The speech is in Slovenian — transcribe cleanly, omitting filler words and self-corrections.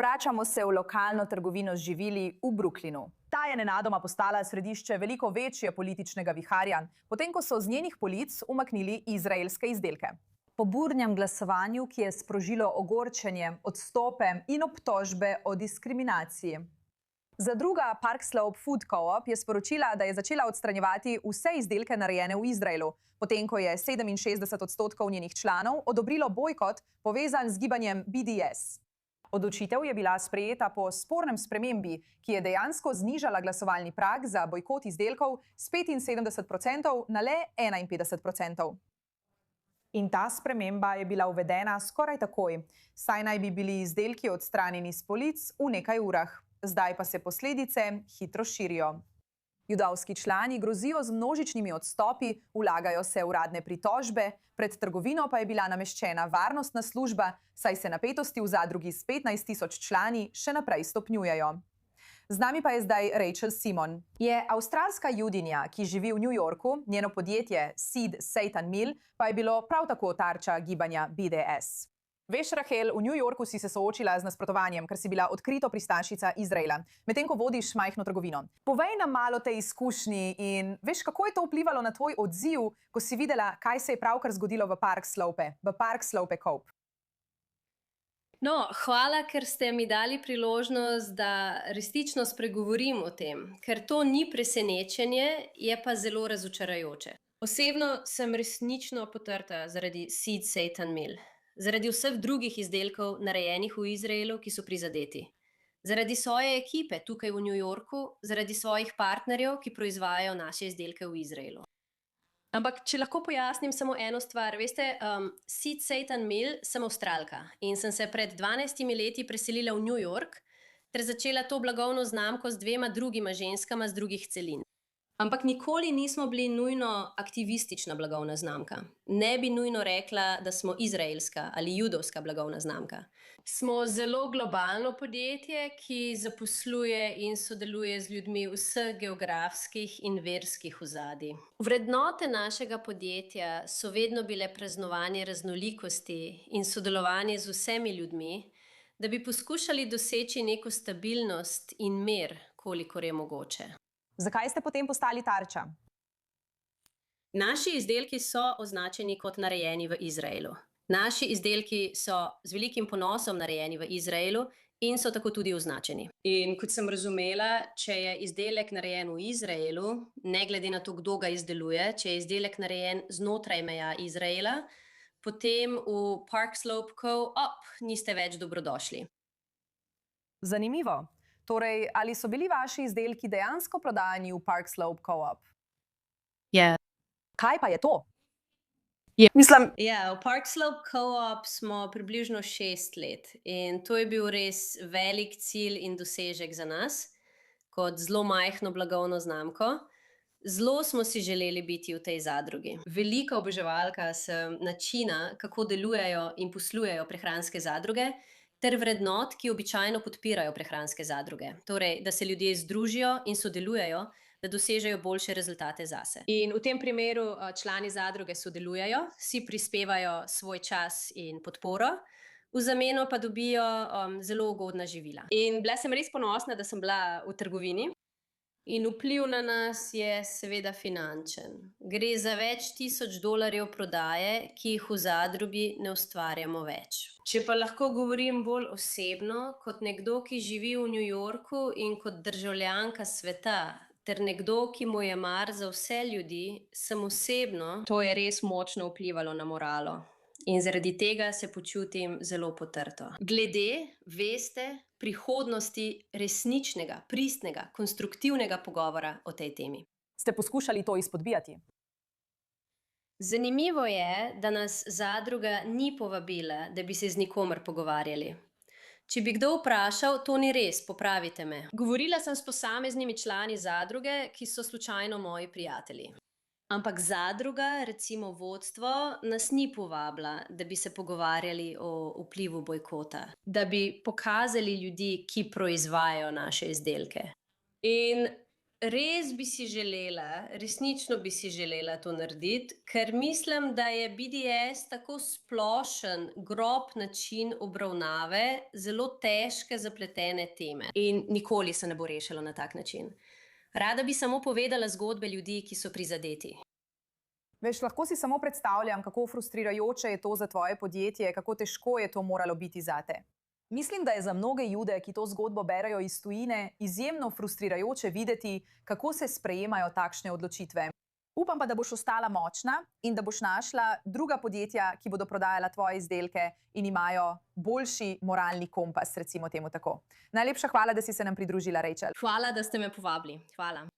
Vračamo se v lokalno trgovino z živili v Brooklynu. Ta je nenadoma postala središče veliko večje političnega viharja, potem ko so z njenih polic umaknili izraelske izdelke. Po burnem glasovanju, ki je sprožilo ogorčenje, odstope in obtožbe o diskriminaciji. Zadruga Park Slope Food Co-op je sporočila, da je začela odstranjevati vse izdelke narejene v Izraelu, potem ko je 67% njenih članov odobrilo bojkot, povezan z gibanjem BDS. Odločitev je bila sprejeta po spornem spremembi, ki je dejansko znižala glasovalni prag za bojkot izdelkov s 75% na le 51%. In ta sprememba je bila uvedena skoraj takoj, saj naj bi bili izdelki odstranjeni s polic v nekaj urah. Zdaj pa se posledice hitro širijo. Judovski člani grozijo z množičnimi odstopi, vlagajo se uradne pritožbe, pred trgovino pa je bila nameščena varnostna služba, saj se napetosti v zadrugi s 15.000 člani še naprej stopnjujejo. Z nami pa je zdaj Rachel Simon. Je avstralska judinja, ki živi v New Yorku, njeno podjetje Seed Satan Mill pa je bilo prav tako tarča gibanja BDS. Veš, Rahel, v New Yorku si se soočila z nasprotovanjem, ker si bila odkrito pristašica Izraela, medtem ko vodiš majhno trgovino. Povej nam malo o tej izkušnji in veš, kako je to vplivalo na tvoj odziv, ko si videla, kaj se je pravkar zgodilo v Park Slope Co-op. No, hvala, ker ste mi dali priložnost, da resnično spregovorim o tem, ker to ni presenečenje, je pa zelo razočarajoče. Osebno sem resnično potrta zaradi Seed Satan Mill. Zaradi vseh drugih izdelkov, narejenih v Izraelu, ki so prizadeti. Zaradi svoje ekipe tukaj v New Yorku, zaradi svojih partnerjev, ki proizvajajo naše izdelke v Izraelu. Ampak, če lahko pojasnim samo eno stvar, veste, Seed Satan Mill sem Avstralka in sem se pred 12 leti preselila v New York ter začela to blagovno znamko z 2 drugima ženskama z drugih celin. Ampak nikoli nismo bili nujno aktivistična blagovna znamka. Ne bi nujno rekla, da smo izraelska ali judovska blagovna znamka. Smo zelo globalno podjetje, ki zaposluje in sodeluje z ljudmi vseh geografskih in verskih ozadij. Vrednote našega podjetja so vedno bile praznovanje raznolikosti in sodelovanje z vsemi ljudmi, da bi poskušali doseči neko stabilnost in mir, kolikor je mogoče. Zakaj ste potem postali tarča? Naši izdelki so označeni kot narejeni v Izraelu. Naši izdelki so z velikim ponosom narejeni v Izraelu in so tako tudi označeni. In kot sem razumela, če je izdelek narejen v Izraelu, ne glede na to, kdo ga izdeluje, če je izdelek narejen znotraj meja Izraela, potem v Park Slope Co-op niste več dobrodošli. Zanimivo. Torej, ali so bili vaši izdelki dejansko prodajani v Park Slope Co-op? Ja. Kaj pa je to? Ja, v Park Slope Co-op smo približno 6 let in to je bil res velik cilj in dosežek za nas, kot zelo majhno blagovno znamko. Zelo smo si želeli biti v tej zadrugi. Velika oboževalka sem načina, kako delujejo in poslujejo prehranske zadruge, ter vrednot, ki običajno podpirajo prehranske zadruge. Torej, da se ljudje združijo in sodelujejo, da dosežejo boljše rezultate zase. In v tem primeru člani zadruge sodelujejo, si prispevajo svoj čas in podporo, v zameno pa dobijo zelo ugodna živila. In bila sem res ponosna, da sem bila v trgovini. In vpliv na nas je seveda finančen. Gre za več tisoč dolarjev prodaje, ki jih v zadrugi ne ustvarjamo več. Če pa lahko govorim bolj osebno, kot nekdo, ki živi v New Yorku in kot državljanka sveta, ter nekdo, ki mu je mar za vse ljudi, sem osebno, to je res močno vplivalo na moralo. In zaradi tega se počutim zelo potrto. Glede, veste, prihodnosti resničnega, pristnega, konstruktivnega pogovora o tej temi. Ste poskušali to izpodbijati? Zanimivo je, da nas zadruga ni povabila, da bi se z nikomer pogovarjali. Če bi kdo vprašal, to ni res, popravite me. Govorila sem s posameznimi člani zadruge, ki so slučajno moji prijatelji. Ampak zadruga, recimo vodstvo, nas ni povabila, da bi se pogovarjali o vplivu bojkota, da bi pokazali ljudi, ki proizvajajo naše izdelke. In Res bi si želela, resnično bi si želela to narediti, ker mislim, da je BDS tako splošen, grob način obravnave zelo težke, zapletene teme. In nikoli se ne bo rešilo na tak način. Rada bi samo povedala zgodbe ljudi, ki so prizadeti. Veš, lahko si samo predstavljam, kako frustrirajoče je to za tvoje podjetje, kako težko je to moralo biti zate. Mislim, da je za mnoge Jude, ki to zgodbo berejo iz tujine, izjemno frustrirajoče videti, kako se sprejemajo takšne odločitve. Upam pa, da boš ostala močna in da boš našla druga podjetja, ki bodo prodajala tvoje izdelke in imajo boljši moralni kompas, recimo temu tako. Najlepša hvala, da si se nam pridružila, Rachel. Hvala, da ste me povabili. Hvala.